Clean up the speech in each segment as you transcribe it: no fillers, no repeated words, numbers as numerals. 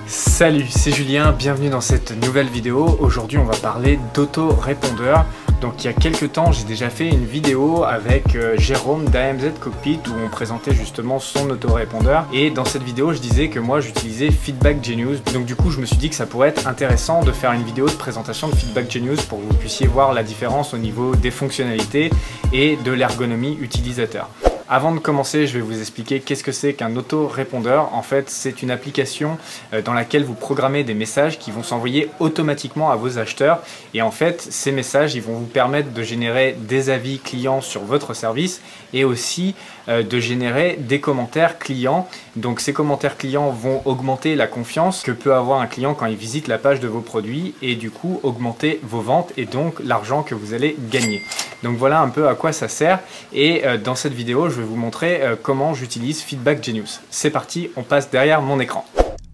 Salut, c'est Julien, bienvenue dans cette nouvelle vidéo. Aujourd'hui on va parler d'autorépondeur. Donc il y a quelques temps j'ai déjà fait une vidéo avec Jérôme d'AMZ Cockpit où on présentait justement son autorépondeur. Et dans cette vidéo je disais que moi j'utilisais Feedback Genius. Donc du coup je me suis dit que ça pourrait être intéressant de faire une vidéo de présentation de Feedback Genius pour que vous puissiez voir la différence au niveau des fonctionnalités et de l'ergonomie utilisateur. Avant de commencer, je vais vous expliquer qu'est-ce que c'est qu'un autorépondeur. En fait, c'est une application dans laquelle vous programmez des messages qui vont s'envoyer automatiquement à vos acheteurs. Et en fait, ces messages, ils vont vous permettre de générer des avis clients sur votre service et aussi de générer des commentaires clients. Donc, ces commentaires clients vont augmenter la confiance que peut avoir un client quand il visite la page de vos produits et du coup, augmenter vos ventes et donc l'argent que vous allez gagner. Donc, voilà un peu à quoi ça sert. Et dans cette vidéo, je vais vous montrer comment j'utilise Feedback Genius. C'est parti, on passe derrière mon écran.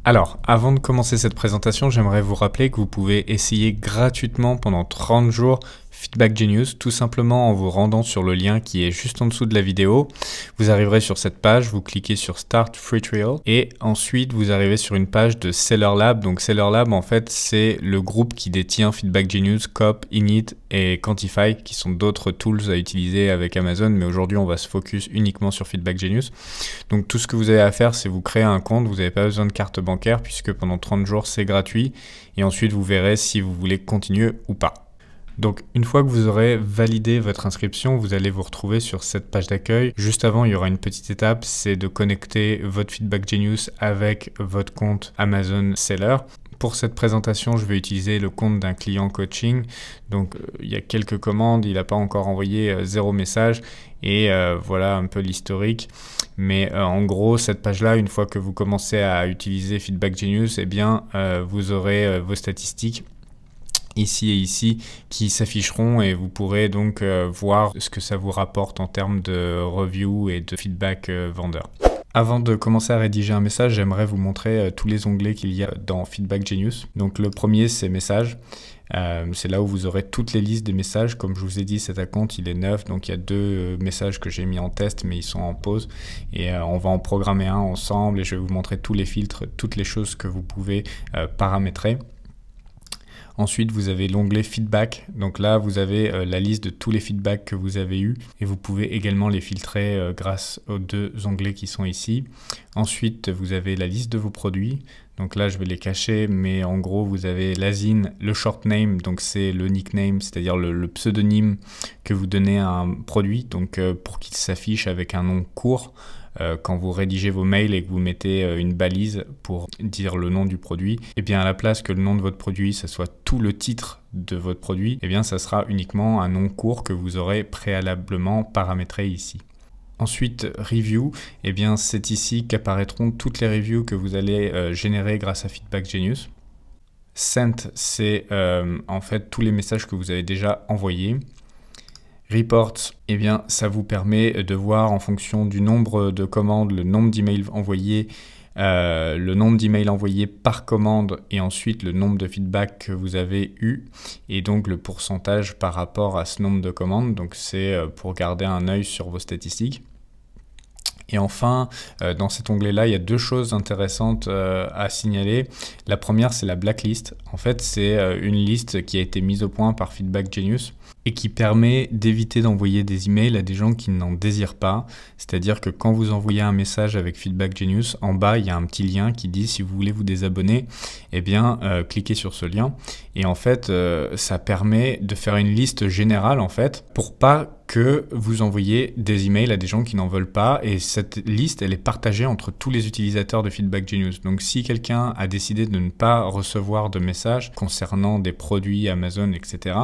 Alors, avant de commencer cette présentation, j'aimerais vous rappeler que vous pouvez essayer gratuitement pendant 30 jours Feedback Genius, tout simplement en vous rendant sur le lien qui est juste en dessous de la vidéo. Vous arriverez sur cette page, vous cliquez sur Start Free Trial et ensuite vous arrivez sur une page de Seller Lab. Donc Seller Lab, en fait, c'est le groupe qui détient Feedback Genius, Cop, Init et Quantify, qui sont d'autres tools à utiliser avec Amazon, mais aujourd'hui on va se focus uniquement sur Feedback Genius. Donc tout ce que vous avez à faire, c'est vous créer un compte, vous n'avez pas besoin de carte bancaire puisque pendant 30 jours c'est gratuit et ensuite vous verrez si vous voulez continuer ou pas. Donc une fois que vous aurez validé votre inscription, vous allez vous retrouver sur cette page d'accueil. Juste avant, il y aura une petite étape, c'est de connecter votre Feedback Genius avec votre compte Amazon Seller. Pour cette présentation, je vais utiliser le compte d'un client coaching. Donc il y a quelques commandes, il n'a pas encore envoyé 0 message et voilà un peu l'historique. Mais en gros, cette page-là, une fois que vous commencez à utiliser Feedback Genius, eh bien vous aurez vos statistiques ici et ici qui s'afficheront et vous pourrez donc voir ce que ça vous rapporte en termes de review et de feedback vendeur. Avant de commencer à rédiger un message, j'aimerais vous montrer tous les onglets qu'il y a dans Feedback Genius. Donc le premier, c'est messages. C'est là où vous aurez toutes les listes des messages. Comme je vous ai dit, cet account il est neuf, donc il y a 2 messages que j'ai mis en test, mais ils sont en pause. Et on va en programmer un ensemble et je vais vous montrer tous les filtres, toutes les choses que vous pouvez paramétrer. Ensuite, vous avez l'onglet Feedback. Donc là, vous avez la liste de tous les feedbacks que vous avez eus et vous pouvez également les filtrer grâce aux 2 onglets qui sont ici. Ensuite, vous avez la liste de vos produits. Donc là, je vais les cacher, mais en gros, vous avez l'ASIN, le short name, donc c'est le nickname, c'est-à-dire le pseudonyme que vous donnez à un produit, donc pour qu'il s'affiche avec un nom court. Quand vous rédigez vos mails et que vous mettez une balise pour dire le nom du produit, et bien à la place que le nom de votre produit, ça soit tout le titre de votre produit, et bien ça sera uniquement un nom court que vous aurez préalablement paramétré ici. Ensuite, review, et bien c'est ici qu'apparaîtront toutes les reviews que vous allez générer grâce à Feedback Genius. Sent, c'est en fait tous les messages que vous avez déjà envoyés. Reports, eh bien, ça vous permet de voir en fonction du nombre de commandes, le nombre d'emails envoyés, le nombre d'emails envoyés par commande et ensuite le nombre de feedbacks que vous avez eu et donc le pourcentage par rapport à ce nombre de commandes. Donc c'est pour garder un œil sur vos statistiques. Et enfin, dans cet onglet-là, il y a 2 choses intéressantes à signaler. La première, c'est la blacklist. En fait, c'est une liste qui a été mise au point par Feedback Genius et qui permet d'éviter d'envoyer des emails à des gens qui n'en désirent pas. C'est-à-dire que quand vous envoyez un message avec Feedback Genius, en bas, il y a un petit lien qui dit si vous voulez vous désabonner, eh bien, cliquez sur ce lien. Et en fait, ça permet de faire une liste générale, en fait, pour pas que vous envoyez des emails à des gens qui n'en veulent pas et cette liste elle est partagée entre tous les utilisateurs de Feedback Genius. Donc si quelqu'un a décidé de ne pas recevoir de messages concernant des produits Amazon etc,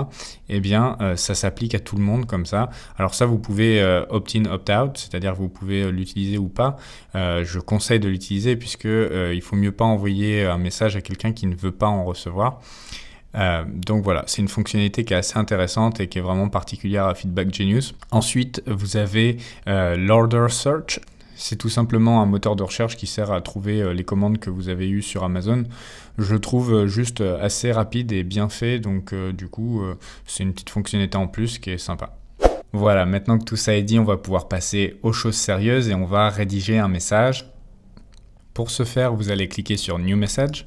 eh bien ça s'applique à tout le monde comme ça. Alors ça vous pouvez opt-in, opt-out, c'est-à-dire vous pouvez l'utiliser ou pas. Je conseille de l'utiliser puisque il faut mieux pas envoyer un message à quelqu'un qui ne veut pas en recevoir. Donc voilà, c'est une fonctionnalité qui est assez intéressante et qui est vraiment particulière à Feedback Genius. Ensuite, vous avez l'Order Search. C'est tout simplement un moteur de recherche qui sert à trouver les commandes que vous avez eues sur Amazon. Je le trouve juste assez rapide et bien fait, donc du coup, c'est une petite fonctionnalité en plus qui est sympa. Voilà, maintenant que tout ça est dit, on va pouvoir passer aux choses sérieuses et on va rédiger un message. Pour ce faire, vous allez cliquer sur New Message.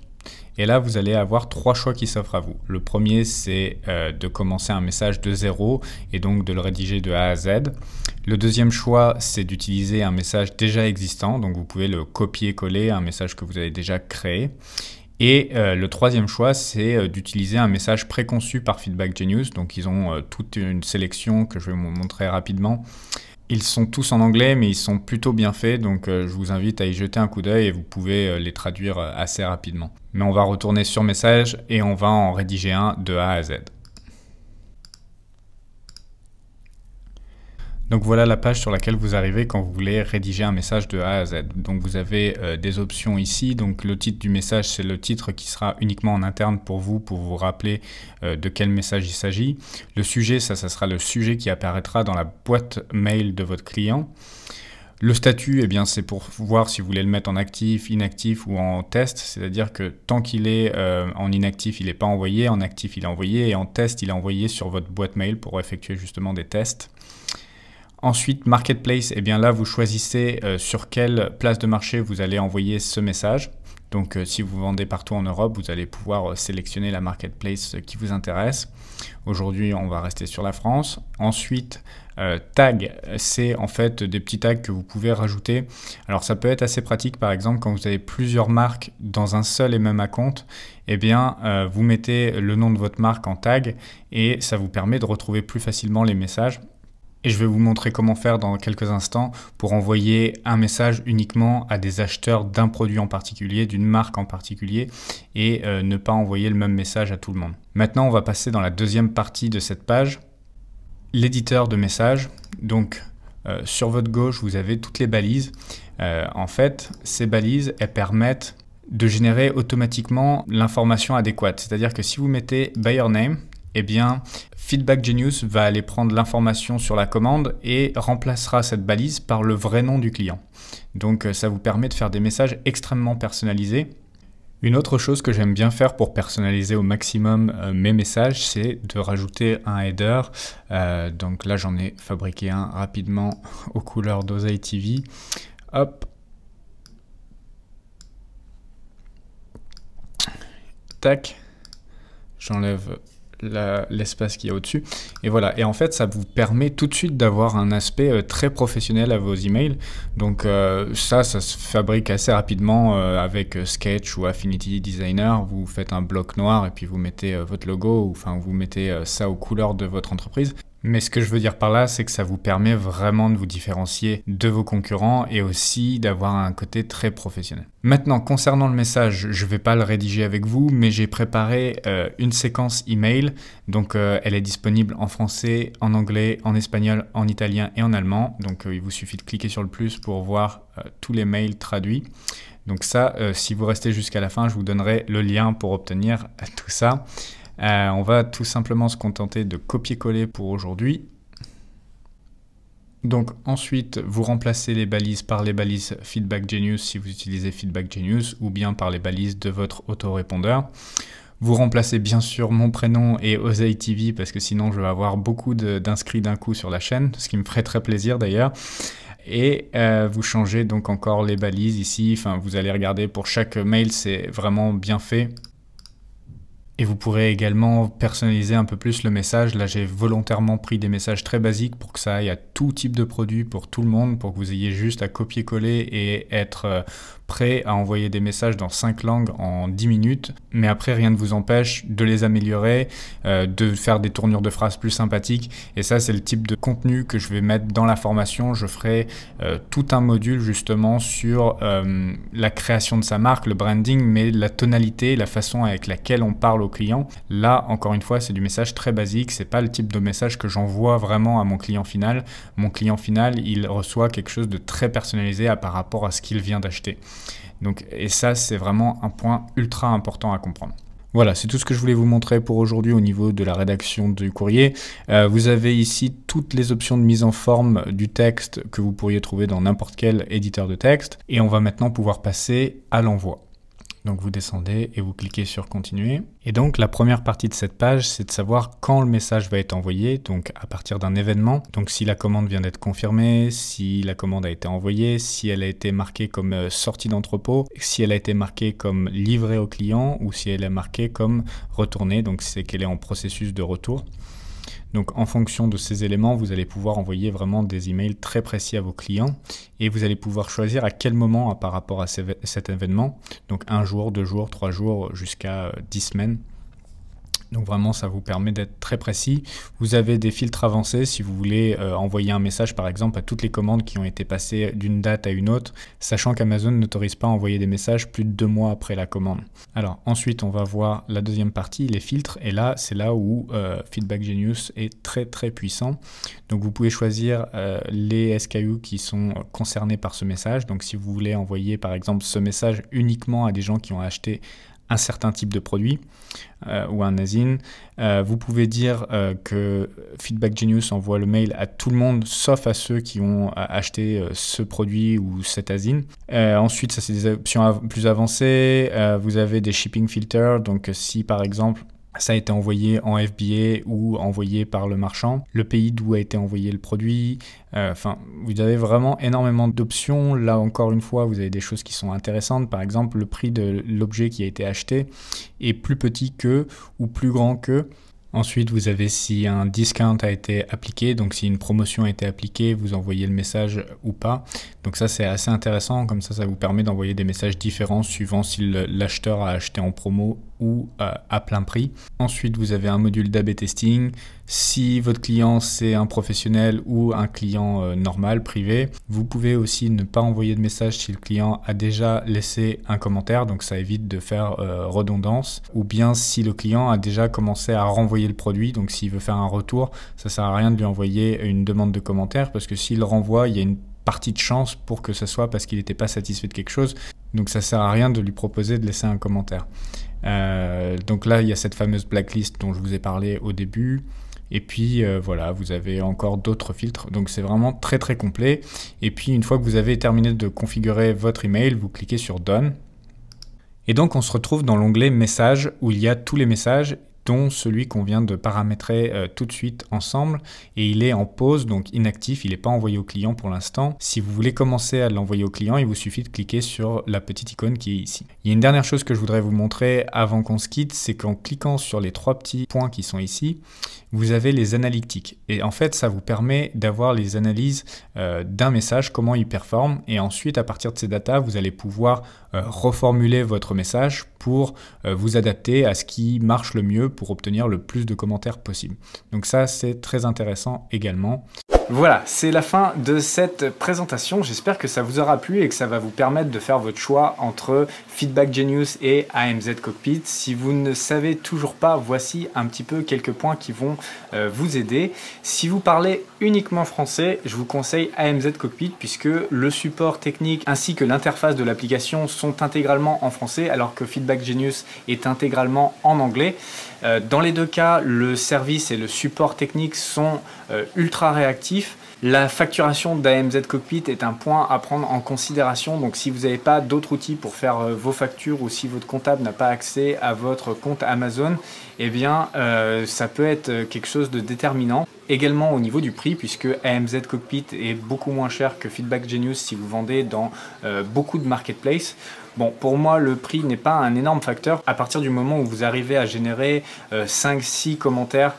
Et là, vous allez avoir 3 choix qui s'offrent à vous. Le premier, c'est de commencer un message de zéro et donc de le rédiger de A à Z. Le deuxième choix, c'est d'utiliser un message déjà existant. Donc, vous pouvez le copier-coller, un message que vous avez déjà créé. Et le troisième choix, c'est d'utiliser un message préconçu par Feedback Genius. Donc, ils ont toute une sélection que je vais vous montrer rapidement. Ils sont tous en anglais, mais ils sont plutôt bien faits, donc je vous invite à y jeter un coup d'œil et vous pouvez les traduire assez rapidement. Mais on va retourner sur message et on va en rédiger un de A à Z. Donc voilà la page sur laquelle vous arrivez quand vous voulez rédiger un message de A à Z. Donc vous avez des options ici. Donc le titre du message, c'est le titre qui sera uniquement en interne pour vous rappeler de quel message il s'agit. Le sujet, ça sera le sujet qui apparaîtra dans la boîte mail de votre client. Le statut, eh bien, c'est pour voir si vous voulez le mettre en actif, inactif ou en test. C'est-à-dire que tant qu'il est en inactif, il n'est pas envoyé. En actif, il est envoyé. Et en test, il est envoyé sur votre boîte mail pour effectuer justement des tests. Ensuite, Marketplace, eh bien là, vous choisissez sur quelle place de marché vous allez envoyer ce message. Donc, si vous vendez partout en Europe, vous allez pouvoir sélectionner la Marketplace qui vous intéresse. Aujourd'hui, on va rester sur la France. Ensuite, tag, c'est en fait des petits tags que vous pouvez rajouter. Alors, ça peut être assez pratique, par exemple, quand vous avez plusieurs marques dans un seul et même compte, eh bien, vous mettez le nom de votre marque en tag et ça vous permet de retrouver plus facilement les messages. Et je vais vous montrer comment faire dans quelques instants pour envoyer un message uniquement à des acheteurs d'un produit en particulier, d'une marque en particulier, et ne pas envoyer le même message à tout le monde. Maintenant, on va passer dans la deuxième partie de cette page, l'éditeur de messages. Donc, sur votre gauche, vous avez toutes les balises. En fait, ces balises, elles permettent de générer automatiquement l'information adéquate. C'est-à-dire que si vous mettez buyer name, eh bien, Feedback Genius va aller prendre l'information sur la commande et remplacera cette balise par le vrai nom du client. Donc, ça vous permet de faire des messages extrêmement personnalisés. Une autre chose que j'aime bien faire pour personnaliser au maximum mes messages, c'est de rajouter un header. Donc là, j'en ai fabriqué un rapidement aux couleurs d'Oseille TV. Hop. Tac. J'enlève l'espace qu'il y a au-dessus. Et voilà. Et en fait, ça vous permet tout de suite d'avoir un aspect très professionnel à vos emails. Donc ça se fabrique assez rapidement avec Sketch ou Affinity Designer. Vous faites un bloc noir et puis vous mettez votre logo, ou enfin vous mettez ça aux couleurs de votre entreprise. Mais ce que je veux dire par là, c'est que ça vous permet vraiment de vous différencier de vos concurrents et aussi d'avoir un côté très professionnel. Maintenant, concernant le message, je ne vais pas le rédiger avec vous, mais j'ai préparé une séquence email. Donc, elle est disponible en français, en anglais, en espagnol, en italien et en allemand. Donc, il vous suffit de cliquer sur le plus pour voir tous les mails traduits. Donc ça, si vous restez jusqu'à la fin, je vous donnerai le lien pour obtenir tout ça. On va tout simplement se contenter de copier-coller pour aujourd'hui. Donc ensuite, vous remplacez les balises par les balises Feedback Genius si vous utilisez Feedback Genius ou bien par les balises de votre autorépondeur. Vous remplacez bien sûr mon prénom et Oseille TV parce que sinon je vais avoir beaucoup d'inscrits d'un coup sur la chaîne, ce qui me ferait très plaisir d'ailleurs. Et vous changez donc encore les balises ici. Enfin, vous allez regarder pour chaque mail, c'est vraiment bien fait. Et vous pourrez également personnaliser un peu plus le message. Là, j'ai volontairement pris des messages très basiques pour que ça aille à tout type de produit pour tout le monde, pour que vous ayez juste à copier-coller et être prêt à envoyer des messages dans 5 langues en 10 minutes. Mais après, rien ne vous empêche de les améliorer, de faire des tournures de phrases plus sympathiques. Et ça, c'est le type de contenu que je vais mettre dans la formation. Je ferai tout un module justement sur la création de sa marque, le branding, mais la tonalité, la façon avec laquelle on parle au client. Là, encore une fois, c'est du message très basique. C'est pas le type de message que j'envoie vraiment à mon client final. Mon client final, il reçoit quelque chose de très personnalisé par rapport à ce qu'il vient d'acheter. Donc, et ça, c'est vraiment un point ultra important à comprendre. Voilà, c'est tout ce que je voulais vous montrer pour aujourd'hui au niveau de la rédaction du courrier. Vous avez ici toutes les options de mise en forme du texte que vous pourriez trouver dans n'importe quel éditeur de texte. Et on va maintenant pouvoir passer à l'envoi. Donc vous descendez et vous cliquez sur continuer. Et donc la première partie de cette page, c'est de savoir quand le message va être envoyé, donc à partir d'un événement. Donc si la commande vient d'être confirmée, si la commande a été envoyée, si elle a été marquée comme sortie d'entrepôt, si elle a été marquée comme livrée au client ou si elle est marquée comme retournée, donc c'est qu'elle est en processus de retour. Donc en fonction de ces éléments, vous allez pouvoir envoyer vraiment des emails très précis à vos clients et vous allez pouvoir choisir à quel moment par rapport à cet événement, donc 1 jour, 2 jours, 3 jours, jusqu'à 10 semaines. Donc vraiment, ça vous permet d'être très précis. Vous avez des filtres avancés si vous voulez envoyer un message par exemple à toutes les commandes qui ont été passées d'une date à une autre, sachant qu'Amazon n'autorise pas à envoyer des messages plus de 2 mois après la commande. Alors ensuite, on va voir la deuxième partie, les filtres. Et là, c'est là où Feedback Genius est très très puissant. Donc vous pouvez choisir les SKU qui sont concernés par ce message. Donc si vous voulez envoyer par exemple ce message uniquement à des gens qui ont acheté un certain type de produit ou un ASIN. Vous pouvez dire que Feedback Genius envoie le mail à tout le monde sauf à ceux qui ont acheté ce produit ou cet ASIN. Ensuite, ça c'est des options plus avancées. Vous avez des shipping filters, donc si par exemple ça a été envoyé en FBA ou envoyé par le marchand, le pays d'où a été envoyé le produit. Enfin, vous avez vraiment énormément d'options. Là, encore une fois, vous avez des choses qui sont intéressantes. Par exemple, le prix de l'objet qui a été acheté est plus petit que ou plus grand que. Ensuite, vous avez si un discount a été appliqué, donc si une promotion a été appliquée, vous envoyez le message ou pas. Donc ça, c'est assez intéressant. Comme ça vous permet d'envoyer des messages différents suivant si l'acheteur a acheté en promo ou à plein prix. Ensuite, vous avez un module d'A/B testing. Si votre client, c'est un professionnel ou un client normal, privé, vous pouvez aussi ne pas envoyer de message si le client a déjà laissé un commentaire, donc ça évite de faire redondance. Ou bien si le client a déjà commencé à renvoyer le produit, donc s'il veut faire un retour, ça sert à rien de lui envoyer une demande de commentaire parce que s'il le renvoie, il y a une partie de chance pour que ce soit parce qu'il n'était pas satisfait de quelque chose. Donc ça sert à rien de lui proposer de laisser un commentaire. Donc là, il y a cette fameuse blacklist dont je vous ai parlé au début. Et puis voilà, vous avez encore d'autres filtres. Donc c'est vraiment très très complet. Et puis une fois que vous avez terminé de configurer votre email, vous cliquez sur Done. Et donc on se retrouve dans l'onglet Messages où il y a tous les messages, dont celui qu'on vient de paramétrer tout de suite ensemble, et il est en pause, donc inactif, il n'est pas envoyé au client pour l'instant. Si vous voulez commencer à l'envoyer au client, il vous suffit de cliquer sur la petite icône qui est ici. Il y a une dernière chose que je voudrais vous montrer avant qu'on se quitte, c'est qu'en cliquant sur les 3 petits points qui sont ici, vous avez les analytiques. Et en fait, ça vous permet d'avoir les analyses d'un message, comment il performe. Et ensuite, à partir de ces datas, vous allez pouvoir reformuler votre message pour vous adapter à ce qui marche le mieux pour obtenir le plus de commentaires possible. Donc ça, c'est très intéressant également. Voilà, c'est la fin de cette présentation. J'espère que ça vous aura plu et que ça va vous permettre de faire votre choix entre Feedback Genius et AMZ Cockpit. Si vous ne savez toujours pas, voici un petit peu quelques points qui vont vous aider. Si vous parlez uniquement français, je vous conseille AMZ Cockpit puisque le support technique ainsi que l'interface de l'application sont intégralement en français alors que Feedback Genius est intégralement en anglais. Dans les deux cas, le service et le support technique sont ultra réactifs. La facturation d'AMZ Cockpit est un point à prendre en considération. Donc si vous n'avez pas d'autres outils pour faire vos factures ou si votre comptable n'a pas accès à votre compte Amazon, eh bien ça peut être quelque chose de déterminant. Également au niveau du prix, puisque AMZ Cockpit est beaucoup moins cher que Feedback Genius si vous vendez dans beaucoup de marketplaces. Bon, pour moi, le prix n'est pas un énorme facteur. À partir du moment où vous arrivez à générer 5-6 commentaires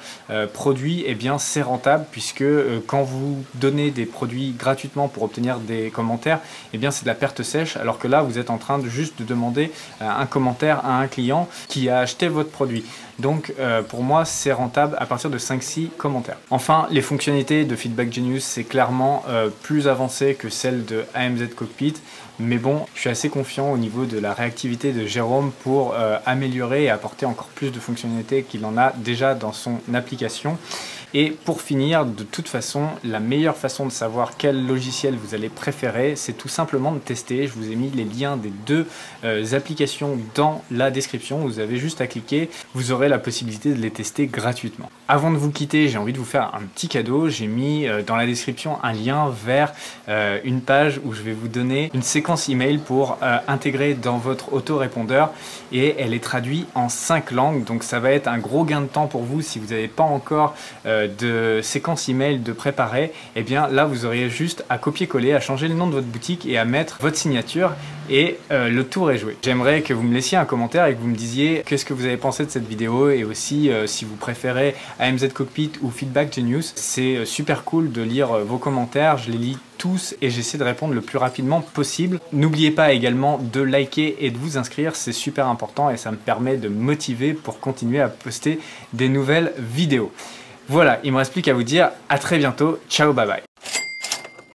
produits, eh bien c'est rentable, puisque quand vous donnez des produits gratuitement pour obtenir des commentaires, eh bien c'est de la perte sèche, alors que là, vous êtes en train de juste de demander un commentaire à un client qui a acheté votre produit. Donc pour moi, c'est rentable à partir de 5-6 commentaires. Enfin, les fonctionnalités de Feedback Genius, c'est clairement plus avancé que celles de AMZ Cockpit. Mais bon, je suis assez confiant au niveau de la réactivité de Jérôme pour améliorer et apporter encore plus de fonctionnalités qu'il en a déjà dans son application. Et pour finir, de toute façon, la meilleure façon de savoir quel logiciel vous allez préférer, c'est tout simplement de tester. Je vous ai mis les liens des deux applications dans la description. Vous avez juste à cliquer, vous aurez la possibilité de les tester gratuitement. Avant de vous quitter, j'ai envie de vous faire un petit cadeau. J'ai mis dans la description un lien vers une page où je vais vous donner une séquence email pour intégrer dans votre autorépondeur et elle est traduite en 5 langues. Donc ça va être un gros gain de temps pour vous si vous n'avez pas encore de séquence email de préparer. Et bien là, vous auriez juste à copier-coller, à changer le nom de votre boutique et à mettre votre signature et le tour est joué. J'aimerais que vous me laissiez un commentaire et que vous me disiez qu'est-ce que vous avez pensé de cette vidéo et aussi si vous préférez AMZ Cockpit ou Feedback Genius. C'est super cool de lire vos commentaires, je les lis tous et j'essaie de répondre le plus rapidement possible. N'oubliez pas également de liker et de vous inscrire, c'est super important et ça me permet de me motiver pour continuer à poster des nouvelles vidéos. Voilà, il me reste plus qu'à vous dire à très bientôt, ciao, bye bye.